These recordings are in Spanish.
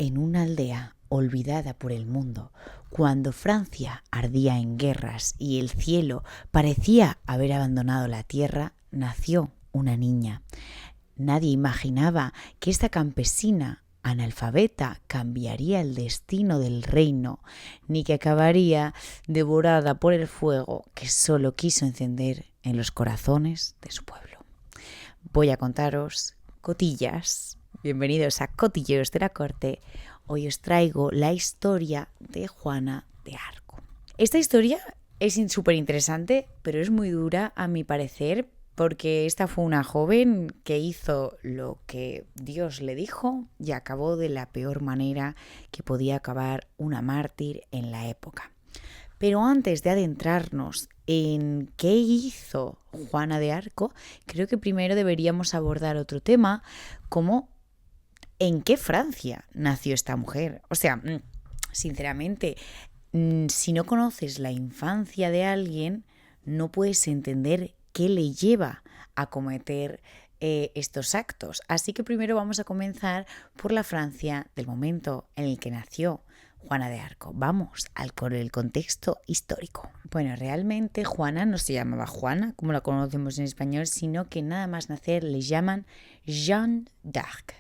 En una aldea olvidada por el mundo, cuando Francia ardía en guerras y el cielo parecía haber abandonado la tierra, nació una niña. Nadie imaginaba que esta campesina analfabeta cambiaría el destino del reino, ni que acabaría devorada por el fuego que solo quiso encender en los corazones de su pueblo. Voy a contaros cotillas. Bienvenidos a Cotilleos de la Corte. Hoy os traigo la historia de Juana de Arco. Esta historia es súper interesante, pero es muy dura a mi parecer, porque esta fue una joven que hizo lo que Dios le dijo y acabó de la peor manera que podía acabar una mártir en la época. Pero antes de adentrarnos en qué hizo Juana de Arco, creo que primero deberíamos abordar otro tema, como ¿en qué Francia nació esta mujer? O sea, sinceramente, si no conoces la infancia de alguien, no puedes entender qué le lleva a cometer estos actos. Así que primero vamos a comenzar por la Francia del momento en el que nació Juana de Arco. Vamos con el contexto histórico. Bueno, realmente Juana no se llamaba Juana, como la conocemos en español, sino que nada más nacer le llaman Jeanne d'Arc.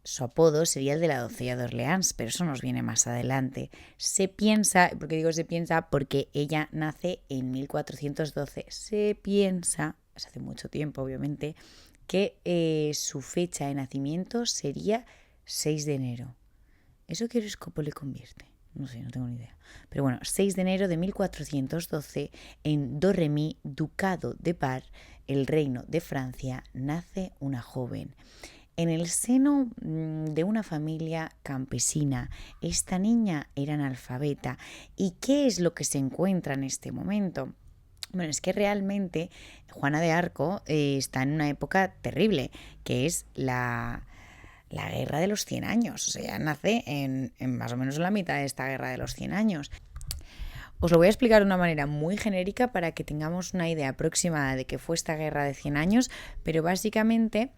Su apodo sería el de la doncella de Orleans, pero eso nos viene más adelante. Se piensa, porque digo se piensa, porque ella nace en 1412. Se piensa, es hace mucho tiempo obviamente, que su fecha de nacimiento sería 6 de enero. ¿Eso qué horóscopo le convierte? No sé, no tengo ni idea. Pero bueno, 6 de enero de 1412, en Domremy, ducado de Bar, el reino de Francia, nace una joven. En el seno de una familia campesina, esta niña era analfabeta. ¿Y qué es lo que se encuentra en este momento? Bueno, es que realmente Juana de Arco está en una época terrible, que es la guerra de los 100 años. O sea, nace en más o menos la mitad de esta guerra de los 100 años. Os lo voy a explicar de una manera muy genérica para que tengamos una idea aproximada de qué fue esta guerra de 100 años, pero básicamente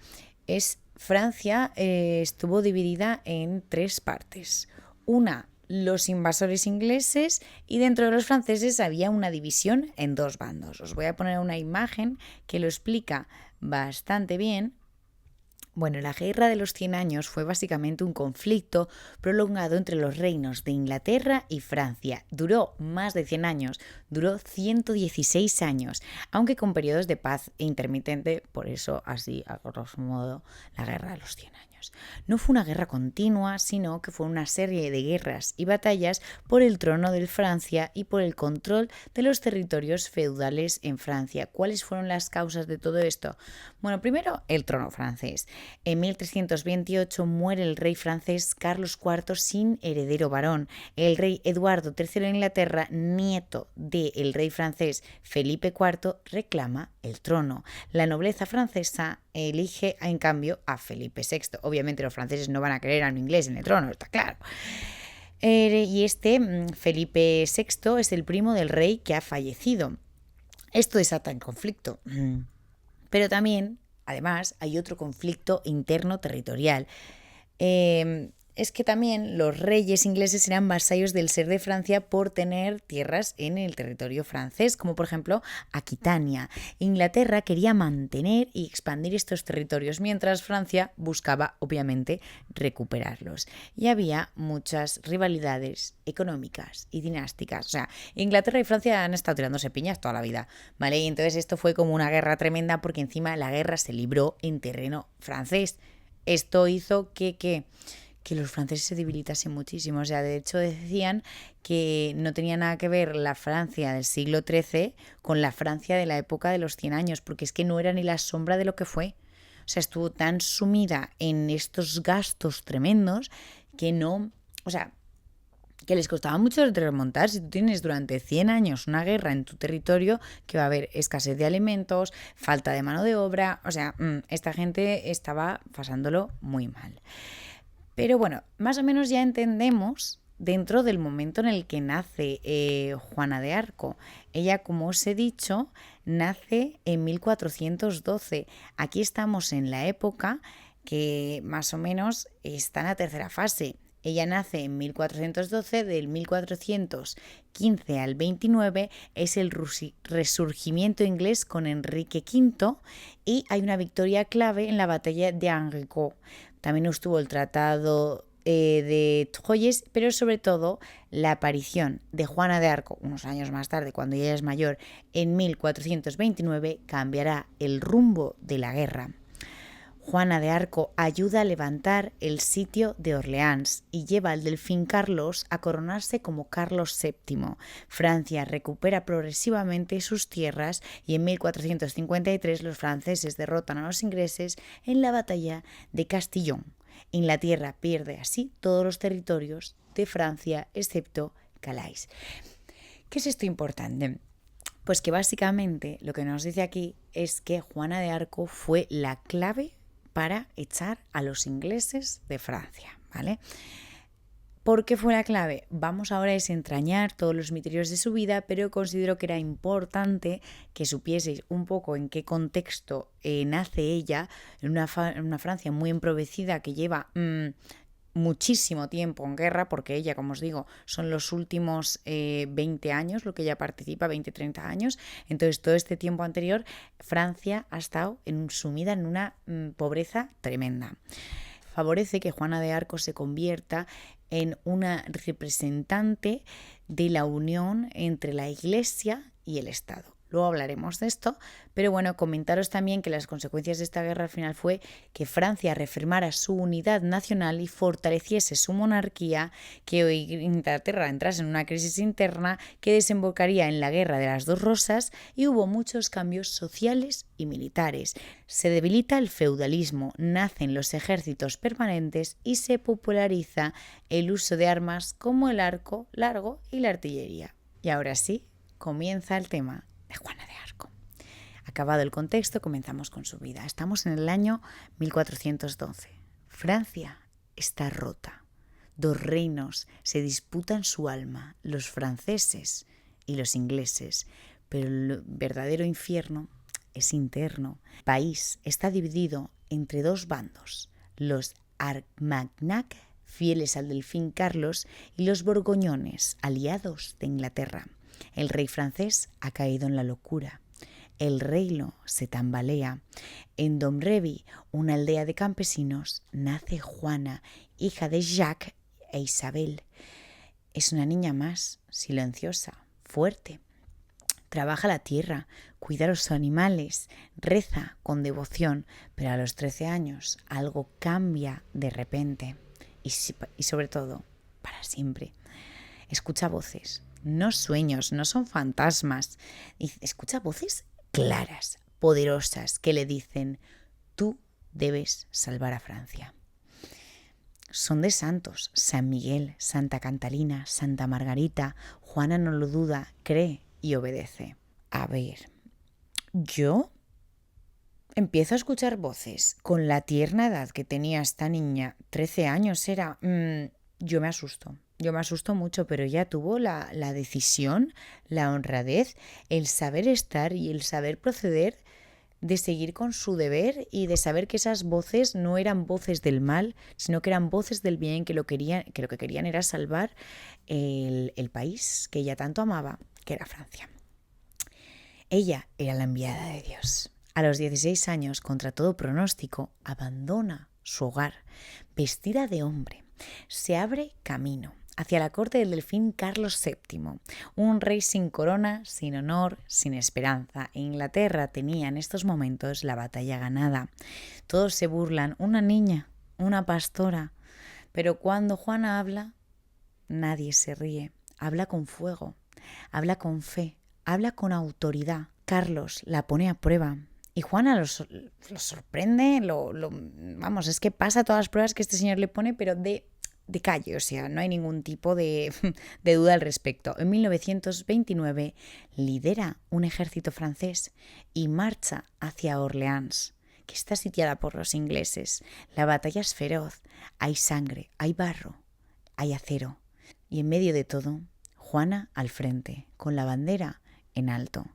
Francia estuvo dividida en 3 partes. Una, los invasores ingleses, y dentro de los franceses había una división en 2 bandos. Os voy a poner una imagen que lo explica bastante bien. Bueno, la Guerra de los 100 años fue básicamente un conflicto prolongado entre los reinos de Inglaterra y Francia. Duró más de 100 años, duró 116 años, aunque con periodos de paz intermitente, por eso así, a grosso modo, la Guerra de los 100 años. No fue una guerra continua, sino que fue una serie de guerras y batallas por el trono de Francia y por el control de los territorios feudales en Francia. ¿Cuáles fueron las causas de todo esto? Bueno, primero, el trono francés. En 1328 muere el rey francés Carlos IV sin heredero varón. El rey Eduardo III de Inglaterra, nieto del rey francés Felipe IV, reclama el trono. La nobleza francesa elige en cambio a Felipe VI. Obviamente los franceses no van a querer a un inglés en el trono, está claro. Y Felipe VI es el primo del rey que ha fallecido. Esto desata en conflicto. Pero también, además, hay otro conflicto interno territorial. Es que también los reyes ingleses eran vasallos del ser de Francia por tener tierras en el territorio francés, como por ejemplo Aquitania. Inglaterra quería mantener y expandir estos territorios, mientras Francia buscaba, obviamente, recuperarlos. Y había muchas rivalidades económicas y dinásticas. O sea, Inglaterra y Francia han estado tirándose piñas toda la vida, ¿vale? Y entonces esto fue como una guerra tremenda, porque encima la guerra se libró en terreno francés. Esto hizo que los franceses se debilitasen muchísimo. O sea, de hecho decían que no tenía nada que ver la Francia del siglo XIII con la Francia de la época de los 100 años, porque es que no era ni la sombra de lo que fue. O sea, estuvo tan sumida en estos gastos tremendos que no... O sea, que les costaba mucho remontar. Si tú tienes durante 100 años una guerra en tu territorio, que va a haber escasez de alimentos, falta de mano de obra, o sea, esta gente estaba pasándolo muy mal. Pero bueno, más o menos ya entendemos dentro del momento en el que nace Juana de Arco. Ella, como os he dicho, nace en 1412. Aquí estamos en la época que más o menos está en la tercera fase. Ella nace en 1412, del 1415 al 29 es el resurgimiento inglés con Enrique V y hay una victoria clave en la batalla de Henricourt. También estuvo el tratado de Troyes, pero sobre todo la aparición de Juana de Arco unos años más tarde, cuando ella es mayor, en 1429, cambiará el rumbo de la guerra. Juana de Arco ayuda a levantar el sitio de Orleans y lleva al delfín Carlos a coronarse como Carlos VII. Francia recupera progresivamente sus tierras y en 1453 los franceses derrotan a los ingleses en la batalla de Castillon. Inglaterra pierde así todos los territorios de Francia excepto Calais. ¿Qué es esto importante? Pues que básicamente lo que nos dice aquí es que Juana de Arco fue la clave para echar a los ingleses de Francia, ¿vale? ¿Por qué fue la clave? Vamos ahora a desentrañar todos los misterios de su vida, pero considero que era importante que supieseis un poco en qué contexto nace ella, en una Francia muy empobrecida que lleva muchísimo tiempo en guerra, porque ella, como os digo, son los últimos 20 años lo que ella participa, 20-30 años. Entonces, todo este tiempo anterior, Francia ha estado sumida en una pobreza tremenda. Favorece que Juana de Arco se convierta en una representante de la unión entre la Iglesia y el Estado. Luego hablaremos de esto, pero bueno, comentaros también que las consecuencias de esta guerra al final fue que Francia reafirmara su unidad nacional y fortaleciese su monarquía, que hoy Inglaterra entrase en una crisis interna que desembocaría en la Guerra de las Dos Rosas y hubo muchos cambios sociales y militares. Se debilita el feudalismo, nacen los ejércitos permanentes y se populariza el uso de armas como el arco largo y la artillería. Y ahora sí, comienza el tema de Juana de Arco. Acabado el contexto, comenzamos con su vida. Estamos en el año 1412. Francia está rota. Dos reinos se disputan su alma, los franceses y los ingleses, pero el verdadero infierno es interno. El país está dividido entre dos bandos, los Armagnac, fieles al delfín Carlos, y los borgoñones, aliados de Inglaterra. El rey francés ha caído en la locura. El reino se tambalea. En Domremy, una aldea de campesinos, nace Juana, hija de Jacques e Isabel. Es una niña más, silenciosa, fuerte. Trabaja la tierra, cuida a los animales, reza con devoción, pero a los 13 años algo cambia de repente y sobre todo para siempre. Escucha voces. No sueños, no son fantasmas. Escucha voces claras, poderosas, que le dicen: tú debes salvar a Francia. Son de santos: San Miguel, Santa Catalina, Santa Margarita. Juana no lo duda, cree y obedece. A ver, yo empiezo a escuchar voces con la tierna edad que tenía esta niña, 13 años era. Yo me asusto mucho, pero ella tuvo la decisión, la honradez, el saber estar y el saber proceder, de seguir con su deber y de saber que esas voces no eran voces del mal, sino que eran voces del bien, que lo que querían era salvar el país que ella tanto amaba, que era Francia. Ella era la enviada de Dios. A los 16 años, contra todo pronóstico, abandona su hogar, vestida de hombre. Se abre camino hacia la corte del delfín Carlos VII, un rey sin corona, sin honor, sin esperanza. Inglaterra tenía en estos momentos la batalla ganada. Todos se burlan, una niña, una pastora. Pero cuando Juana habla, nadie se ríe. Habla con fuego, habla con fe, habla con autoridad. Carlos la pone a prueba. Y Juana lo sorprende, vamos, es que pasa todas las pruebas que este señor le pone, pero de calle, o sea, no hay ningún tipo de duda al respecto. En 1929 lidera un ejército francés y marcha hacia Orleans, que está sitiada por los ingleses. La batalla es feroz, hay sangre, hay barro, hay acero. Y en medio de todo, Juana al frente, con la bandera en alto.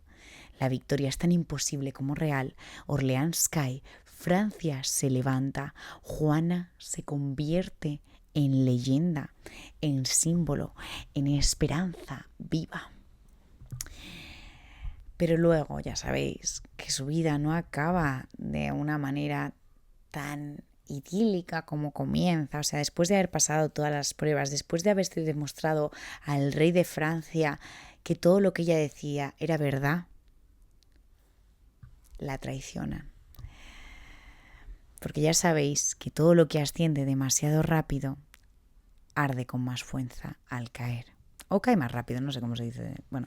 La victoria es tan imposible como real. Orleans cae, Francia se levanta, Juana se convierte en leyenda, en símbolo, en esperanza viva. Pero luego ya sabéis que su vida no acaba de una manera tan idílica como comienza. O sea, después de haber pasado todas las pruebas, después de haberse demostrado al rey de Francia que todo lo que ella decía era verdad, la traicionan. Porque ya sabéis que todo lo que asciende demasiado rápido arde con más fuerza al caer. O cae más rápido, no sé cómo se dice. Bueno,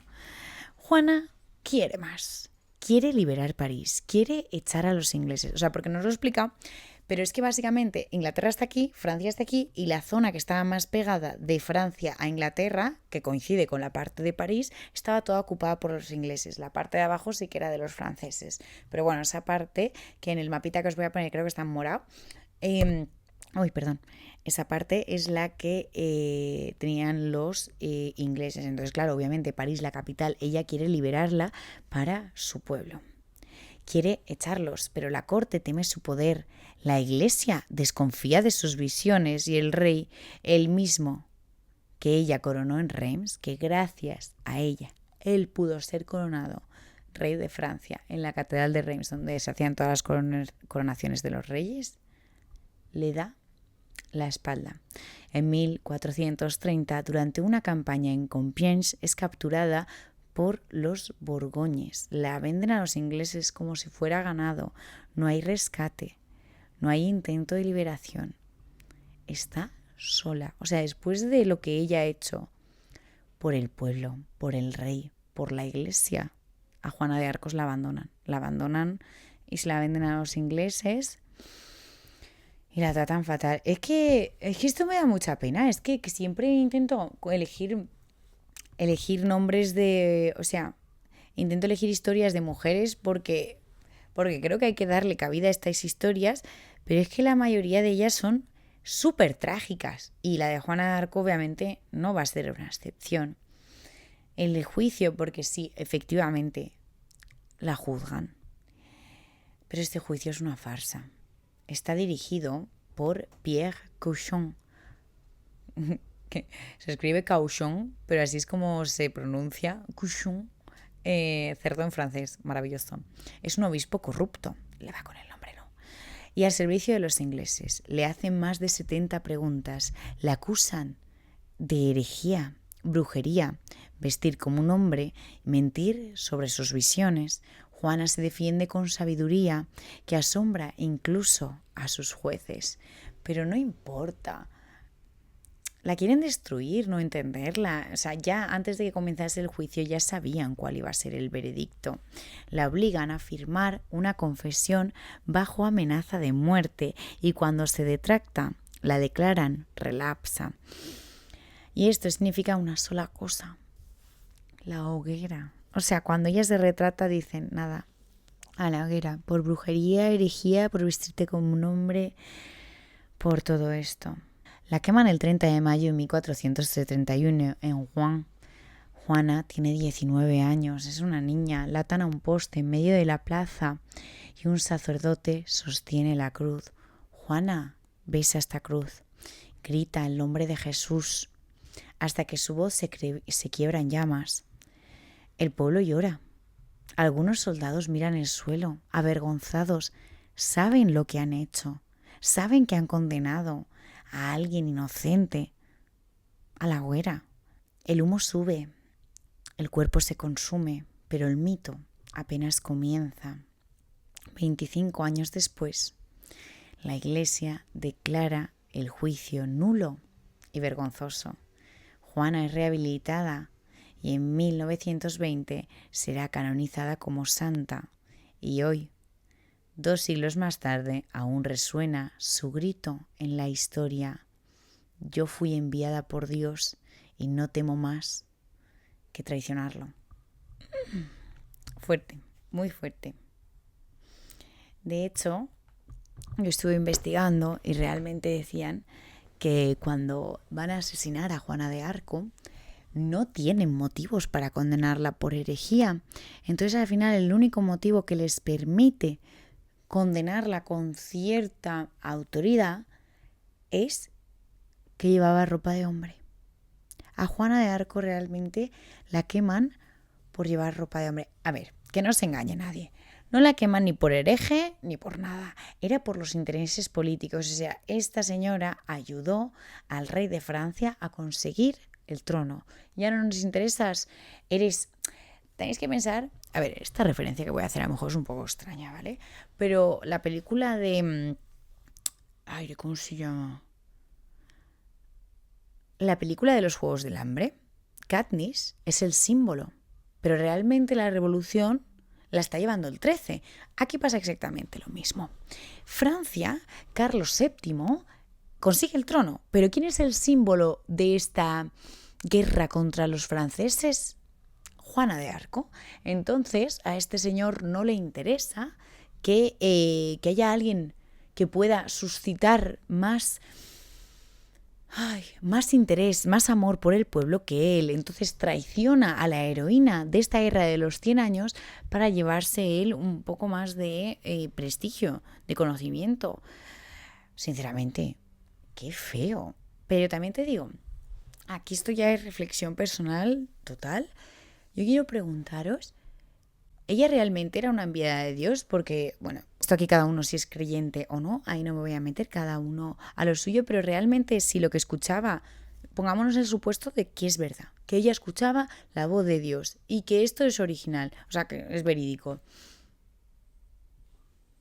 Juana quiere más. Quiere liberar París. Quiere echar a los ingleses. O sea, porque nos lo he explicado. Pero es que básicamente Inglaterra está aquí, Francia está aquí, y la zona que estaba más pegada de Francia a Inglaterra, que coincide con la parte de París, estaba toda ocupada por los ingleses. La parte de abajo sí que era de los franceses. Pero bueno, esa parte, que en el mapita que os voy a poner creo que está en morado, esa parte es la que tenían los ingleses. Entonces, claro, obviamente París, la capital, ella quiere liberarla para su pueblo. Quiere echarlos, pero la corte teme su poder. La iglesia desconfía de sus visiones y el rey, el mismo que ella coronó en Reims, que gracias a ella él pudo ser coronado rey de Francia en la catedral de Reims, donde se hacían todas las coronaciones de los reyes, le da la espalda. En 1430, durante una campaña en Compiègne, es capturada por los borgoñes. La venden a los ingleses como si fuera ganado. No hay rescate, no hay intento de liberación. Está sola. O sea, después de lo que ella ha hecho por el pueblo, por el rey, por la iglesia, a Juana de Arcos la abandonan. La abandonan y se la venden a los ingleses y la tratan fatal. Es que esto me da mucha pena. Es que siempre intento elegir nombres de... O sea, intento elegir historias de mujeres porque creo que hay que darle cabida a estas historias, pero es que la mayoría de ellas son súper trágicas y la de Juana de Arco obviamente no va a ser una excepción. El juicio, porque sí, efectivamente, la juzgan. Pero este juicio es una farsa. Está dirigido por Pierre Cauchon, que se escribe Cauchon, pero así es como se pronuncia, Cauchon, cerdo en francés, maravilloso. Es un obispo corrupto, le va con el nombre, ¿no? Y al servicio de los ingleses. Le hacen más de 70 preguntas, le acusan de herejía, brujería, vestir como un hombre, mentir sobre sus visiones. Juana se defiende con sabiduría que asombra incluso a sus jueces. Pero no importa. La quieren destruir, no entenderla. O sea, ya antes de que comenzase el juicio ya sabían cuál iba a ser el veredicto. La obligan a firmar una confesión bajo amenaza de muerte y cuando se detracta, la declaran relapsa. Y esto significa una sola cosa, la hoguera. O sea, cuando ella se retrata dicen, nada, a la hoguera, por brujería, herejía, por vestirte como un hombre, por todo esto. La queman el 30 de mayo de 1471 en Rouen. Juana tiene 19 años, es una niña, la atan a un poste en medio de la plaza y un sacerdote sostiene la cruz. Juana besa esta cruz, grita el nombre de Jesús, hasta que su voz se quiebra en llamas. El pueblo llora. Algunos soldados miran el suelo, avergonzados. Saben lo que han hecho. Saben que han condenado a alguien inocente a la hoguera. El humo sube. El cuerpo se consume, pero el mito apenas comienza. 25 años después, la Iglesia declara el juicio nulo y vergonzoso. Juana es rehabilitada y en 1920 será canonizada como santa y hoy, 2 siglos más tarde, aún resuena su grito en la historia. Yo fui enviada por Dios y no temo más que traicionarlo. Fuerte, muy fuerte. De hecho, yo estuve investigando y realmente decían que cuando van a asesinar a Juana de Arco no tienen motivos para condenarla por herejía. Entonces al final el único motivo que les permite condenarla con cierta autoridad es que llevaba ropa de hombre. A Juana de Arco realmente la queman por llevar ropa de hombre. A ver, que no se engañe nadie. No la queman ni por hereje ni por nada. Era por los intereses políticos. O sea, esta señora ayudó al rey de Francia a conseguir el trono. Ya no nos interesas. Tenéis que pensar... A ver, esta referencia que voy a hacer a lo mejor es un poco extraña, ¿vale? Pero la película de... Ay, ¿cómo se llama? La película de los Juegos del Hambre, Katniss es el símbolo, pero realmente la revolución la está llevando el 13. Aquí pasa exactamente lo mismo. Francia, Carlos VII, consigue el trono, pero ¿quién es el símbolo de esta guerra contra los franceses? Juana de Arco. Entonces a este señor no le interesa que haya alguien que pueda suscitar más interés, más amor por el pueblo que él. Entonces traiciona a la heroína de esta guerra de los 100 años para llevarse él un poco más de prestigio, de conocimiento. Sinceramente, qué feo. Pero también te digo, aquí esto ya es reflexión personal total. Yo quiero preguntaros, ¿ella realmente era una enviada de Dios? Porque, bueno, esto aquí cada uno si es creyente o no, ahí no me voy a meter, cada uno a lo suyo, pero realmente si lo que escuchaba, pongámonos en el supuesto de que es verdad, que ella escuchaba la voz de Dios y que esto es original, o sea, que es verídico.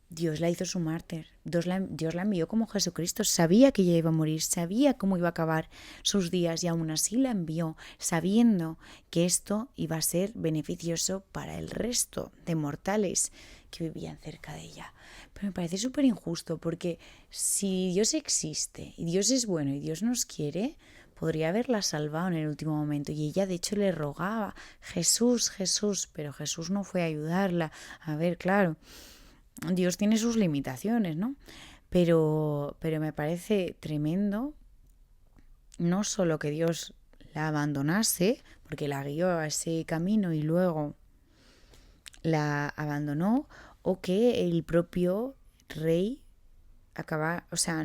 Dios la hizo su mártir, Dios la envió como Jesucristo, sabía que ella iba a morir, sabía cómo iba a acabar sus días y aún así la envió, sabiendo que esto iba a ser beneficioso para el resto de mortales que vivían cerca de ella. Pero me parece súper injusto porque si Dios existe y Dios es bueno y Dios nos quiere, podría haberla salvado en el último momento y ella de hecho le rogaba, Jesús, Jesús, pero Jesús no fue a ayudarla. A ver, claro, Dios tiene sus limitaciones, ¿no? Pero me parece tremendo no solo que Dios la abandonase, porque la guió a ese camino y luego la abandonó, o que el propio rey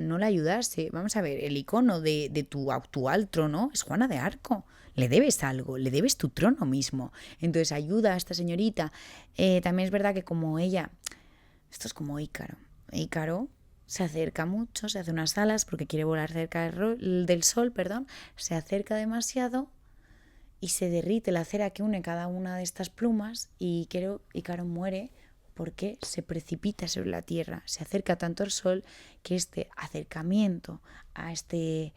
no la ayudase. Vamos a ver, el icono de tu actual trono es Juana de Arco. Le debes algo, le debes tu trono mismo. Entonces ayuda a esta señorita. También es verdad que como ella... Esto es como Ícaro. Ícaro se acerca mucho, se hace unas alas porque quiere volar cerca del sol, se acerca demasiado y se derrite la cera que une cada una de estas plumas y Ícaro muere porque se precipita sobre la tierra, se acerca tanto al sol que este acercamiento a este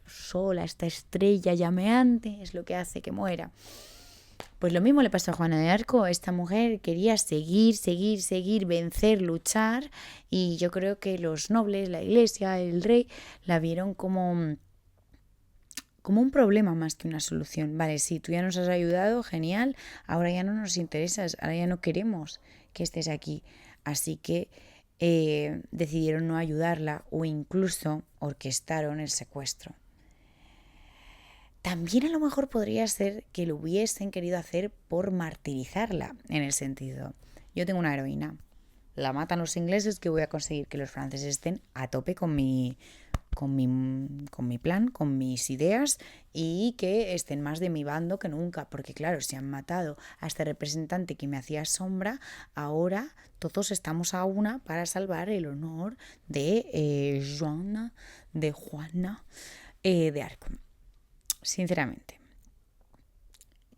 sol, a esta estrella llameante es lo que hace que muera. Pues lo mismo le pasó a Juana de Arco. Esta mujer quería seguir, vencer, luchar, y yo creo que los nobles, la iglesia, el rey, la vieron como un problema más que una solución. Vale, sí, tú ya nos has ayudado, genial, ahora ya no nos interesas, ahora ya no queremos que estés aquí. Así que decidieron no ayudarla o incluso orquestaron el secuestro. También a lo mejor podría ser que lo hubiesen querido hacer por martirizarla, en el sentido, yo tengo una heroína, la matan los ingleses, que voy a conseguir que los franceses estén a tope con mi plan, con mis ideas, y que estén más de mi bando que nunca, porque claro, si han matado a este representante que me hacía sombra, ahora todos estamos a una para salvar el honor de Juana de Arco. Sinceramente,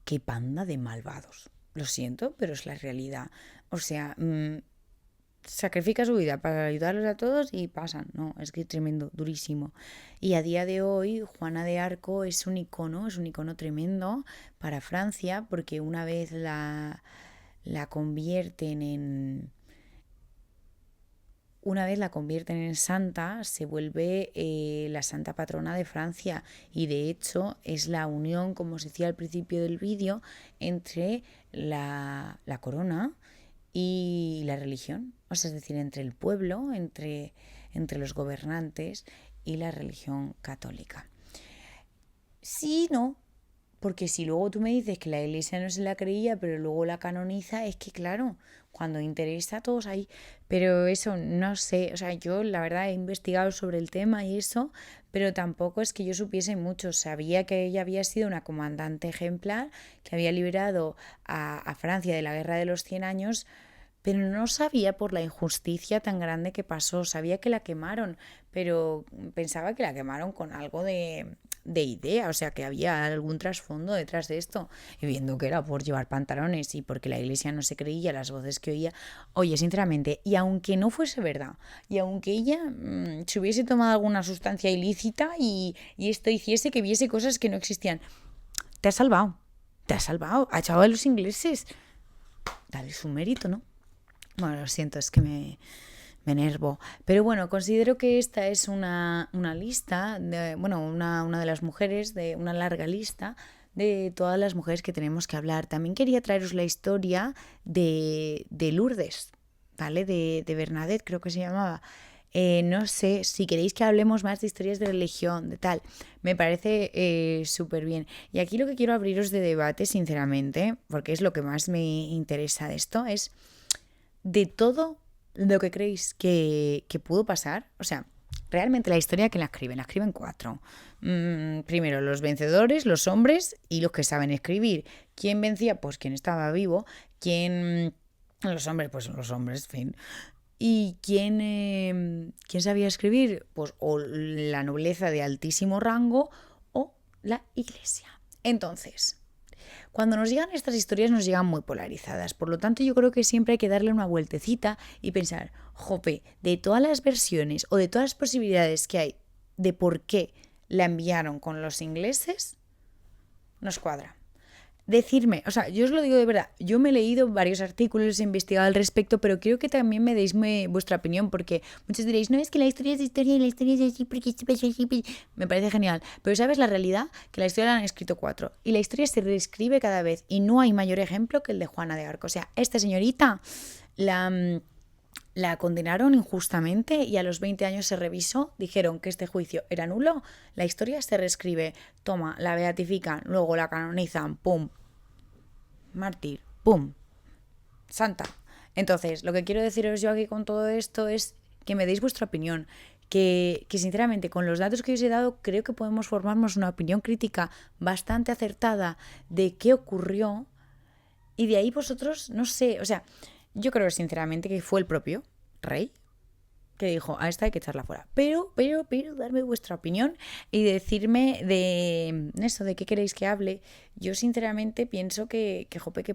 qué panda de malvados. Lo siento, pero es la realidad. O sea, sacrifica su vida para ayudarlos a todos y pasan. No, es que es tremendo, durísimo. Y a día de hoy, Juana de Arco es un icono tremendo para Francia, porque una vez la convierten en... Una vez la convierten en santa, se vuelve la santa patrona de Francia, y de hecho es la unión, como os decía al principio del vídeo, entre la corona y la religión, o sea, es decir, entre el pueblo, entre los gobernantes y la religión católica. Sí, no, Porque si luego tú me dices que la iglesia no se la creía, pero luego la canoniza, es que claro, cuando interesa todos ahí. Pero eso, no sé, o sea, yo la verdad he investigado sobre el tema y eso, pero tampoco es que yo supiese mucho. Sabía que ella había sido una comandante ejemplar, que había liberado a Francia de la Guerra de los 100 años, pero no sabía por la injusticia tan grande que pasó. Sabía que la quemaron, pero pensaba que la quemaron con algo de idea, o sea, que había algún trasfondo detrás de esto. Y viendo que era por llevar pantalones y porque la iglesia no se creía las voces que oía. Oye, sinceramente, y aunque no fuese verdad, y aunque ella se hubiese tomado alguna sustancia ilícita y esto hiciese que viese cosas que no existían, te has salvado. Te has salvado. Ha echado a los ingleses. Dale su mérito, ¿no? Bueno, lo siento, es que me enervo. Pero bueno, considero que esta es una lista, una de las mujeres, de una larga lista de todas las mujeres que tenemos que hablar. También quería traeros la historia de Lourdes, ¿vale? De Bernadette, creo que se llamaba. No sé, si queréis que hablemos más de historias de religión, de tal, me parece súper bien. Y aquí lo que quiero abriros de debate, sinceramente, porque es lo que más me interesa de esto, es de todo lo que creéis que pudo pasar. O sea, realmente la historia que la escriben 4. Primero, los vencedores, los hombres y los que saben escribir. ¿Quién vencía? Pues quien estaba vivo. ¿Quién? Los hombres, pues los hombres, fin. ¿Y quién sabía escribir? Pues o la nobleza de altísimo rango o la iglesia. Entonces, cuando nos llegan estas historias nos llegan muy polarizadas, por lo tanto yo creo que siempre hay que darle una vueltecita y pensar, jope, de todas las versiones o de todas las posibilidades que hay de por qué la enviaron con los ingleses, nos cuadra. Decirme, o sea, yo os lo digo de verdad, yo me he leído varios artículos, he investigado al respecto, pero quiero que también me deis vuestra opinión, porque muchos diréis, no, es que la historia es de historia y la historia es así, porque me parece genial, pero ¿sabes la realidad? Que la historia la han escrito 4, y la historia se reescribe cada vez, y no hay mayor ejemplo que el de Juana de Arco. O sea, esta señorita la condenaron injustamente y a los 20 años se revisó, dijeron que este juicio era nulo, la historia se reescribe, toma, la beatifican, luego la canonizan, pum, mártir, pum, santa. Entonces, lo que quiero deciros yo aquí con todo esto es que me deis vuestra opinión, que sinceramente con los datos que os he dado creo que podemos formarnos una opinión crítica bastante acertada de qué ocurrió y de ahí vosotros, no sé, o sea, yo creo sinceramente que fue el propio rey que dijo, a esta hay que echarla fuera. Pero, darme vuestra opinión y decirme de eso, de qué queréis que hable. Yo sinceramente pienso que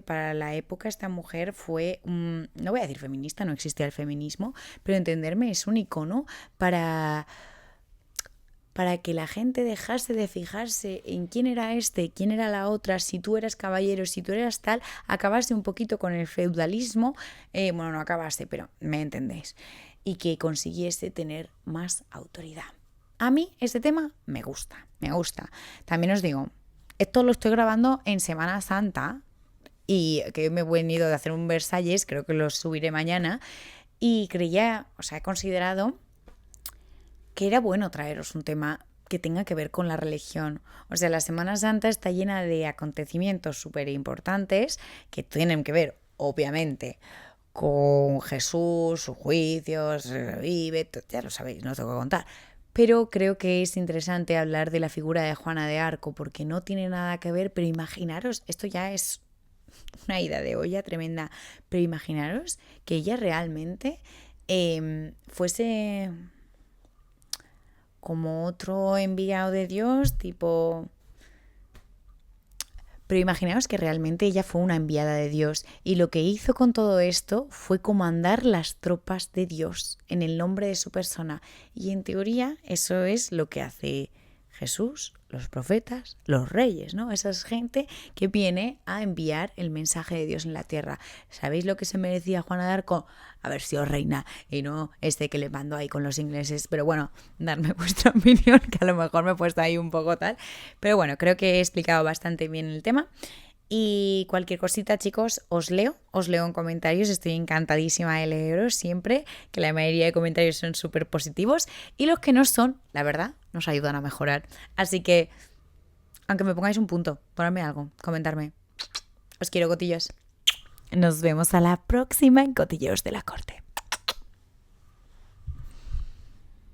para la época esta mujer fue, no voy a decir feminista, no existía el feminismo, pero entenderme, es un icono para que la gente dejase de fijarse en quién era quién era la otra, si tú eras caballero, si tú eras tal, acabase un poquito con el feudalismo, bueno, no acabase, pero me entendéis, y que consiguiese tener más autoridad. A mí este tema me gusta. También os digo, esto lo estoy grabando en Semana Santa y que me he venido de hacer un Versalles, creo que lo subiré mañana, y he considerado que era bueno traeros un tema que tenga que ver con la religión. O sea, la Semana Santa está llena de acontecimientos súper importantes que tienen que ver, obviamente, con Jesús, sus juicios, revive, ya lo sabéis, no os tengo que contar. Pero creo que es interesante hablar de la figura de Juana de Arco porque no tiene nada que ver, pero imaginaros, esto ya es una ida de olla tremenda, pero imaginaros que ella realmente fuese como otro enviado de Dios, tipo... Pero imaginaos que realmente ella fue una enviada de Dios y lo que hizo con todo esto fue comandar las tropas de Dios en el nombre de su persona. Y en teoría eso es lo que hace Jesús, los profetas, los reyes, ¿no? Esa es gente que viene a enviar el mensaje de Dios en la tierra. ¿Sabéis lo que se merecía Juana de Arco? Haber sido reina y no que le mandó ahí con los ingleses. Pero bueno, darme vuestra opinión, que a lo mejor me he puesto ahí un poco tal. Pero bueno, creo que he explicado bastante bien el tema. Y cualquier cosita, chicos, os leo en comentarios. Estoy encantadísima de leeros siempre, que la mayoría de comentarios son súper positivos y los que no son, la verdad, nos ayudan a mejorar. Así que Aunque me pongáis un punto, ponedme algo, comentarme. Os quiero, cotillos. Nos vemos a la próxima en Cotilleos de la Corte.